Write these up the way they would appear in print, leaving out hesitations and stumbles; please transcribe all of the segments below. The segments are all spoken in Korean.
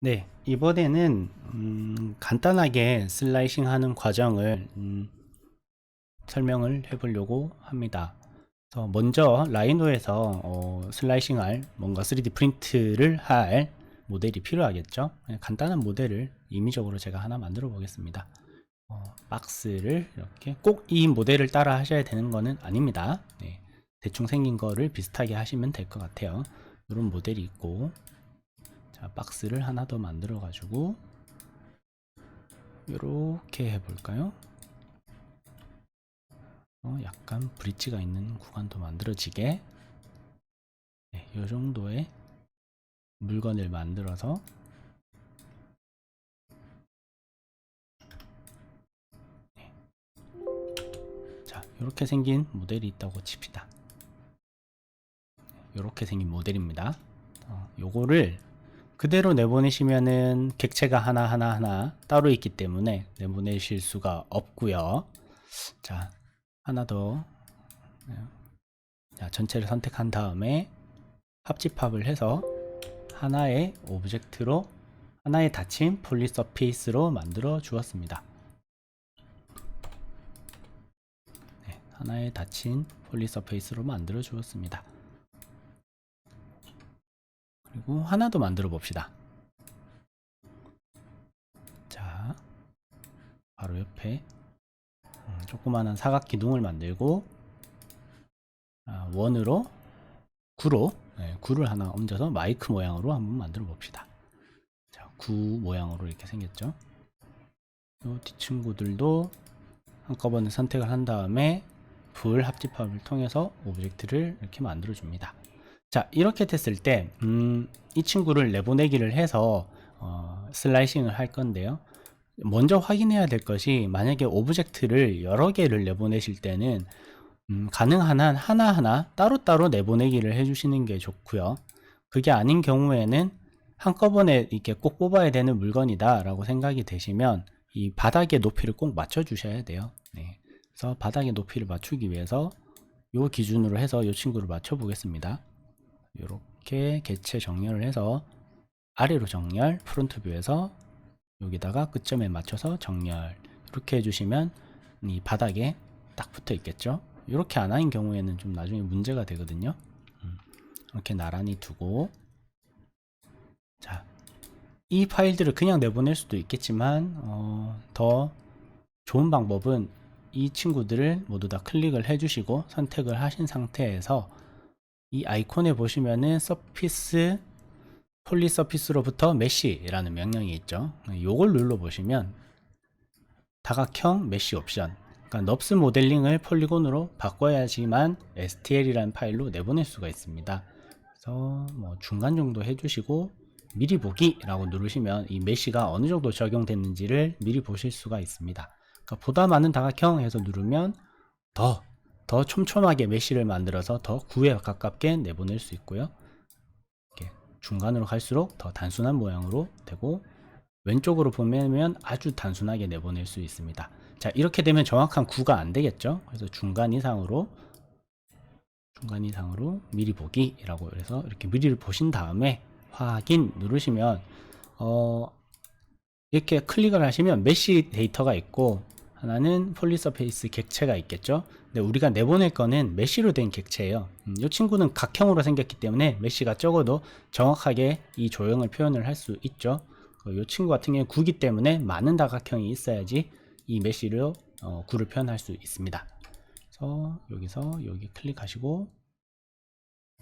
네, 이번에는 간단하게 슬라이싱 하는 과정을 설명을 해보려고 합니다. 그래서 먼저 라이노에서 슬라이싱할 뭔가 3D 프린트를 할 모델이 필요하겠죠. 간단한 모델을 임의적으로 제가 하나 만들어 보겠습니다. 박스를 이렇게 꼭 이 모델을 따라 하셔야 되는 거는 아닙니다. 네, 대충 생긴 거를 비슷하게 하시면 될 것 같아요. 이런 모델이 있고, 자, 박스를 하나 더 만들어 가지고 이렇게 해볼까요? 약간 브릿지가 있는 구간도 만들어지게, 네, 이 정도의 물건을 만들어서, 네, 자, 이렇게 생긴 모델이 있다고 칩시다. 이렇게 생긴 모델입니다. 요거를 그대로 내보내시면은 객체가 하나하나 따로 있기 때문에 내보내실 수가 없고요. 자, 하나 더. 자, 전체를 선택한 다음에 합집합을 해서 하나의 오브젝트로, 하나의 닫힌 폴리 서페이스로 만들어 주었습니다. 네, 하나의 닫힌 폴리 서페이스로 만들어 주었습니다. 그리고 하나 더 만들어 봅시다. 자, 바로 옆에 조그마한 사각 기둥을 만들고, 원으로, 구로, 네, 구를 하나 얹어서 마이크 모양으로 한번 만들어 봅시다. 자, 구 모양으로 이렇게 생겼죠. 이 뒷친구들도 한꺼번에 선택을 한 다음에 불 합집합을 통해서 오브젝트를 이렇게 만들어 줍니다. 자, 이렇게 됐을 때 이 친구를 내보내기를 해서 슬라이싱을 할 건데요. 먼저 확인해야 될 것이, 만약에 오브젝트를 여러 개를 내보내실 때는 가능한 한 하나하나 따로따로 내보내기를 해주시는 게 좋고요. 그게 아닌 경우에는 한꺼번에 이렇게 꼭 뽑아야 되는 물건이다 라고 생각이 되시면 이 바닥의 높이를 꼭 맞춰 주셔야 돼요. 네. 그래서 바닥의 높이를 맞추기 위해서 요 기준으로 해서 요 친구를 맞춰 보겠습니다. 이렇게 개체 정렬을 해서 아래로 정렬, 프론트 뷰에서 여기다가 끝점에 맞춰서 정렬, 이렇게 해주시면 이 바닥에 딱 붙어 있겠죠. 이렇게 안 하는 경우에는 좀 나중에 문제가 되거든요. 이렇게 나란히 두고, 자, 이 파일들을 그냥 내보낼 수도 있겠지만 더 좋은 방법은 이 친구들을 모두 다 클릭을 해주시고 선택을 하신 상태에서 이 아이콘에 보시면은 서피스, 폴리 서피스로부터 메쉬라는 명령이 있죠. 요걸 눌러 보시면 다각형 메쉬 옵션, 그러니까 넙스 모델링을 폴리곤으로 바꿔야지만 STL이라는 파일로 내보낼 수가 있습니다. 그래서 뭐 중간 정도 해주시고 미리 보기라고 누르시면 이 메쉬가 어느 정도 적용됐는지를 미리 보실 수가 있습니다. 그러니까 보다 많은 다각형 해서 누르면 더 촘촘하게 메쉬를 만들어서 더 9에 가깝게 내보낼 수 있고요. 이렇게 중간으로 갈수록 더 단순한 모양으로 되고, 왼쪽으로 보면 아주 단순하게 내보낼 수 있습니다. 자, 이렇게 되면 정확한 9가 안 되겠죠. 그래서 중간 이상으로 미리 보기라고 해서 이렇게 미리를 보신 다음에 확인 누르시면 이렇게 클릭을 하시면 메쉬 데이터가 있고, 하나는 폴리서페이스 객체가 있겠죠. 근데 우리가 내보낼 거는 메쉬로 된 객체예요. 이 친구는 각형으로 생겼기 때문에 메쉬가 적어도 정확하게 이 조형을 표현을 할 수 있죠. 이 친구 같은 경우는 9기 때문에 많은 다각형이 있어야지 이 메쉬로 9를 표현할 수 있습니다. 그래서 여기서 여기 클릭하시고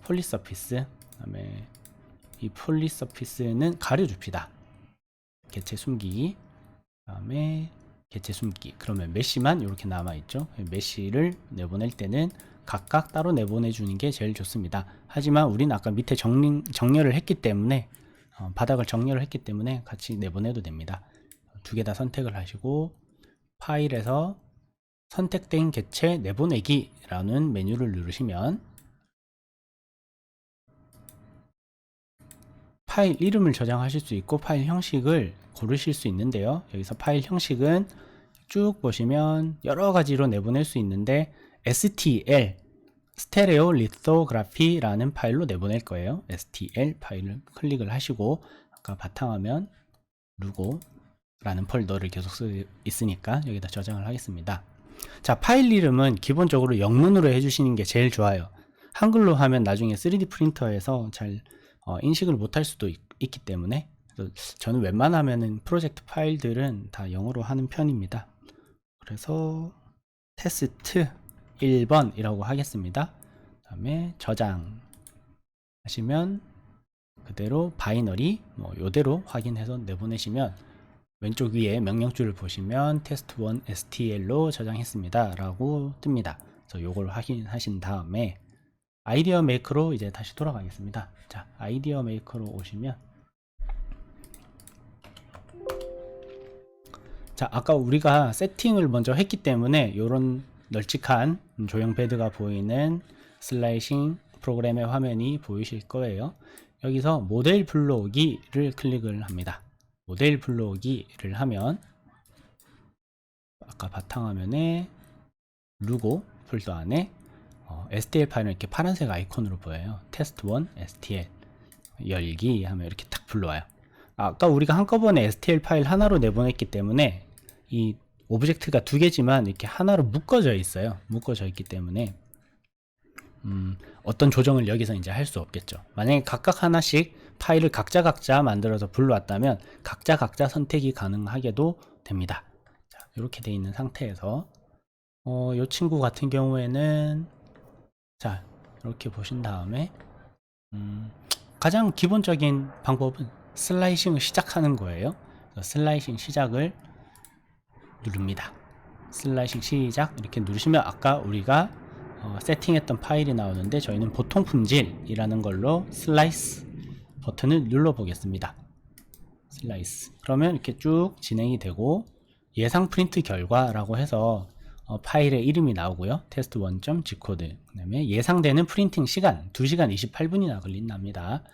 폴리서피스, 그다음에 이 폴리서피스는 가려줍시다. 개체 숨기기, 그다음에 개체 숨기. 그러면 메쉬만 이렇게 남아있죠. 메쉬를 내보낼 때는 각각 따로 내보내주는 게 제일 좋습니다. 하지만 우리는 아까 밑에 정렬을 했기 때문에 바닥을 정렬을 했기 때문에 같이 내보내도 됩니다. 두 개 다 선택을 하시고 파일에서 선택된 개체 내보내기 라는 메뉴를 누르시면 파일 이름을 저장하실 수 있고 파일 형식을 고르실 수 있는데요. 여기서 파일 형식은 쭉 보시면 여러 가지로 내보낼 수 있는데 STL, 스테레오 리토그래피라는 파일로 내보낼 거예요. STL 파일을 클릭을 하시고 아까 바탕화면 루고라는 폴더를 계속 쓰고 있으니까 여기다 저장을 하겠습니다. 자, 파일 이름은 기본적으로 영문으로 해주시는 게 제일 좋아요. 한글로 하면 나중에 3D 프린터에서 잘 인식을 못할 수도 있기 때문에 저는 웬만하면은 프로젝트 파일들은 다 영어로 하는 편입니다. 그래서 테스트 1번이라고 하겠습니다. 그 다음에 저장 하시면 그대로 바이너리 요대로 확인해서 내보내시면 왼쪽 위에 명령줄을 보시면 test1 STL로 저장했습니다 라고 뜹니다. 그래서 요걸 확인하신 다음에 아이디어 메이커로 이제 다시 돌아가겠습니다. 자, 아이디어 메이커로 오시면 자, 아까 우리가 세팅을 먼저 했기 때문에 요런 널찍한 조형 베드가 보이는 슬라이싱 프로그램의 화면이 보이실 거예요. 여기서 모델 불러오기를 클릭을 합니다. 모델 불러오기를 하면 아까 바탕화면에 루고 폴더 안에 STL 파일은 이렇게 파란색 아이콘으로 보여요. test1 STL 열기 하면 이렇게 딱 불러와요. 아까 우리가 한꺼번에 STL 파일 하나로 내보냈기 때문에 이 오브젝트가 두 개지만 이렇게 하나로 묶어져 있어요. 묶어져 있기 때문에 어떤 조정을 여기서 이제 할 수 없겠죠. 만약에 각각 하나씩 파일을 각자 만들어서 불러왔다면 각자 선택이 가능하게도 됩니다. 자, 이렇게 되어 있는 상태에서 이 친구 같은 경우에는 자, 이렇게 보신 다음에 가장 기본적인 방법은 슬라이싱을 시작하는 거예요. 슬라이싱 시작을 누릅니다. 슬라이싱 시작 이렇게 누르시면 아까 우리가 세팅했던 파일이 나오는데 저희는 보통 품질이라는 걸로 슬라이스 버튼을 눌러 보겠습니다. 슬라이스 그러면 이렇게 쭉 진행이 되고 예상 프린트 결과라고 해서 파일의 이름이 나오고요. 테스트 1.gcode 그 다음에 예상되는 프린팅 시간 2시간 28분이나 걸린답니다. 그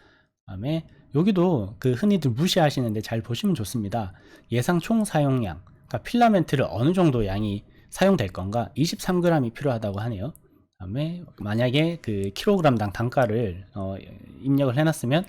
다음에 여기도 그 흔히들 무시하시는데 잘 보시면 좋습니다. 예상 총 사용량 그러니까 필라멘트를 어느 정도 양이 사용될 건가 23g이 필요하다고 하네요. 그 다음에 만약에 그 킬로그램당 단가를 입력을 해놨으면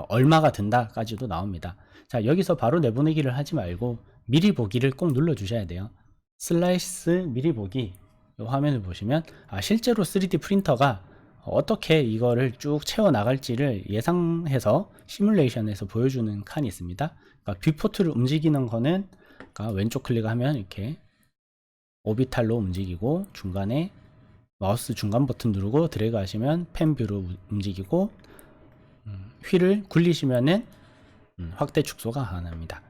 얼마가 든다까지도 나옵니다. 자, 여기서 바로 내보내기를 하지 말고 미리 보기를 꼭 눌러 주셔야 돼요. 슬라이스 미리 보기 이 화면을 보시면 실제로 3D 프린터가 어떻게 이거를 쭉 채워 나갈지를 예상해서 시뮬레이션에서 보여주는 칸이 있습니다. 그러니까 뷰포트를 움직이는 거는 그러니까 왼쪽 클릭하면 이렇게 오비탈로 움직이고 중간에 마우스 중간 버튼 누르고 드래그 하시면 펜뷰로 움직이고 휠을 굴리시면은 확대 축소가 가능합니다.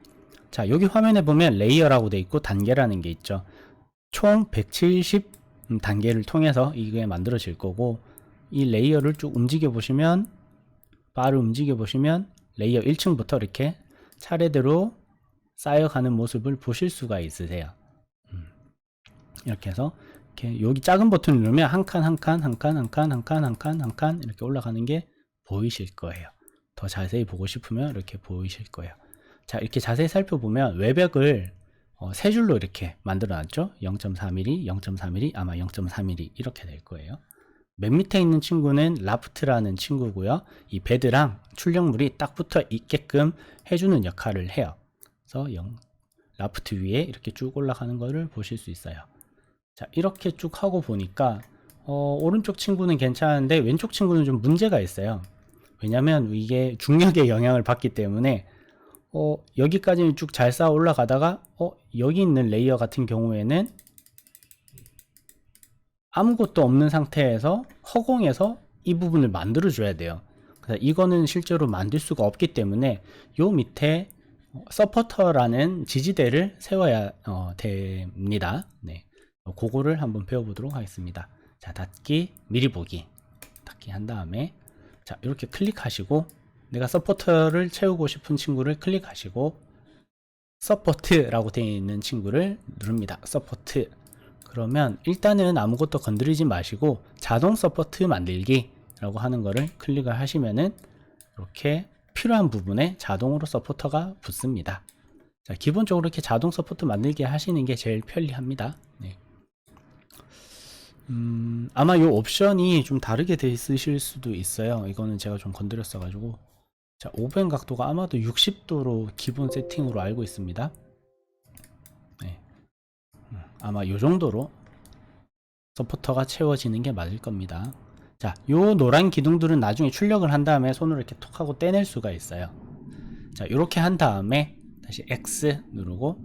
자, 여기 화면에 보면 레이어라고 되어 있고 단계라는 게 있죠. 총 170 단계를 통해서 이게 만들어질 거고 이 레이어를 쭉 움직여 보시면 바를 움직여 보시면 레이어 1층부터 이렇게 차례대로 쌓여가는 모습을 보실 수가 있으세요. 이렇게 해서 이렇게 여기 작은 버튼을 누르면 한 칸 이렇게 올라가는 게 보이실 거예요. 더 자세히 보고 싶으면 이렇게 보이실 거예요. 자, 이렇게 자세히 살펴보면 외벽을 세 줄로 이렇게 만들어 놨죠. 0.4mm, 0.4mm, 아마 0.4mm 이렇게 될 거예요. 맨 밑에 있는 친구는 라프트라는 친구고요. 이 베드랑 출력물이 딱 붙어 있게끔 해주는 역할을 해요. 그래서 라프트 위에 이렇게 쭉 올라가는 거를 보실 수 있어요. 자, 이렇게 쭉 하고 보니까 오른쪽 친구는 괜찮은데 왼쪽 친구는 좀 문제가 있어요. 왜냐면 이게 중력의 영향을 받기 때문에 여기까지는 쭉 잘 쌓아 올라가다가 여기 있는 레이어 같은 경우에는 아무것도 없는 상태에서 허공에서 이 부분을 만들어 줘야 돼요. 그래서 이거는 실제로 만들 수가 없기 때문에 요 밑에 서포터라는 지지대를 세워야 됩니다. 네, 그거를 한번 배워보도록 하겠습니다. 자, 닫기 미리 보기 닫기 한 다음에 자, 이렇게 클릭하시고 내가 서포터를 채우고 싶은 친구를 클릭하시고 서포트라고 되어 있는 친구를 누릅니다. 서포트 그러면 일단은 아무것도 건드리지 마시고 자동 서포트 만들기 라고 하는 거를 클릭을 하시면은 이렇게 필요한 부분에 자동으로 서포터가 붙습니다. 자, 기본적으로 이렇게 자동 서포트 만들기 하시는 게 제일 편리합니다. 네. 아마 이 옵션이 좀 다르게 돼 있으실 수도 있어요. 이거는 제가 좀 건드렸어 가지고 자, 오벤 각도가 아마도 60도로 기본 세팅으로 알고 있습니다. 네. 아마 요 정도로 서포터가 채워지는 게 맞을 겁니다. 자, 요 노란 기둥들은 나중에 출력을 한 다음에 손으로 이렇게 톡 하고 떼낼 수가 있어요. 자, 이렇게 한 다음에 다시 X 누르고,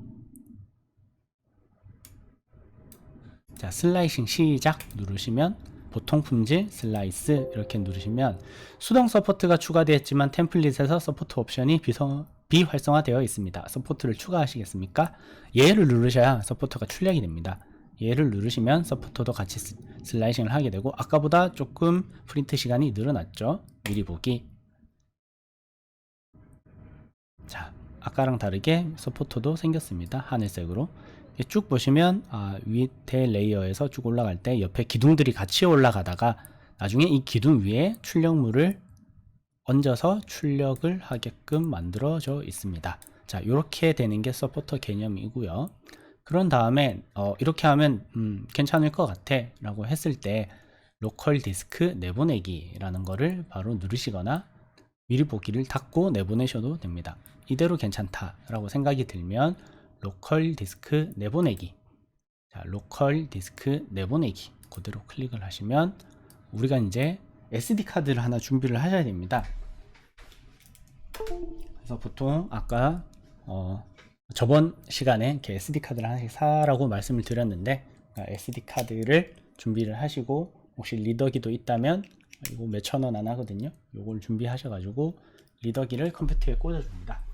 자, 슬라이싱 시작 누르시면, 보통 품질 슬라이스 이렇게 누르시면 수동 서포트가 추가되었지만 템플릿에서 서포트 옵션이 비활성화되어 있습니다. 서포트를 추가하시겠습니까? 얘를 누르셔야 서포터가 출력이 됩니다. 얘를 누르시면 서포터도 같이 슬라이싱을 하게 되고, 아까보다 조금 프린트 시간이 늘어났죠. 미리 보기. 자, 아까랑 다르게 서포터도 생겼습니다. 하늘색으로. 쭉 보시면 밑에 레이어에서 쭉 올라갈 때 옆에 기둥들이 같이 올라가다가 나중에 이 기둥 위에 출력물을 얹어서 출력을 하게끔 만들어져 있습니다. 자, 이렇게 되는 게 서포터 개념이고요. 그런 다음에 이렇게 하면 괜찮을 것 같아 라고 했을 때 로컬 디스크 내보내기 라는 거를 바로 누르시거나 미리 보기를 닫고 내보내셔도 됩니다. 이대로 괜찮다 라고 생각이 들면 로컬 디스크 내보내기, 자, 로컬 디스크 내보내기 그대로 클릭을 하시면 우리가 이제 SD 카드를 하나 준비를 하셔야 됩니다. 그래서 보통 아까 저번 시간에 이렇게 SD 카드를 하나씩 사라고 말씀을 드렸는데, SD 카드를 준비를 하시고 혹시 리더기도 있다면 이거 몇천 원 안 하거든요. 요걸 준비하셔가지고 리더기를 컴퓨터에 꽂아줍니다.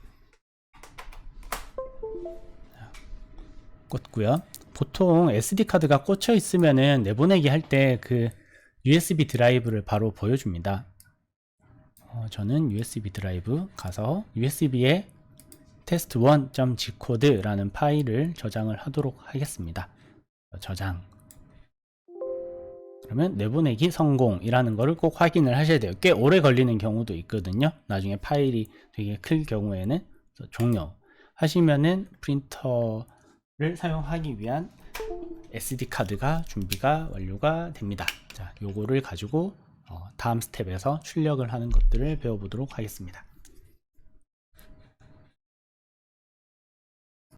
꽂고요. 보통 SD 카드가 꽂혀 있으면은 내보내기 할 때 그 USB 드라이브를 바로 보여줍니다. 저는 USB 드라이브 가서 USB에 test1.gcode라는 파일을 저장을 하도록 하겠습니다. 저장. 그러면 내보내기 성공이라는 거를 꼭 확인을 하셔야 돼요. 꽤 오래 걸리는 경우도 있거든요. 나중에 파일이 되게 클 경우에는. 종료 하시면은 프린터를 사용하기 위한 SD 카드가 준비가 완료가 됩니다. 자, 요거를 가지고 다음 스텝에서 출력을 하는 것들을 배워보도록 하겠습니다.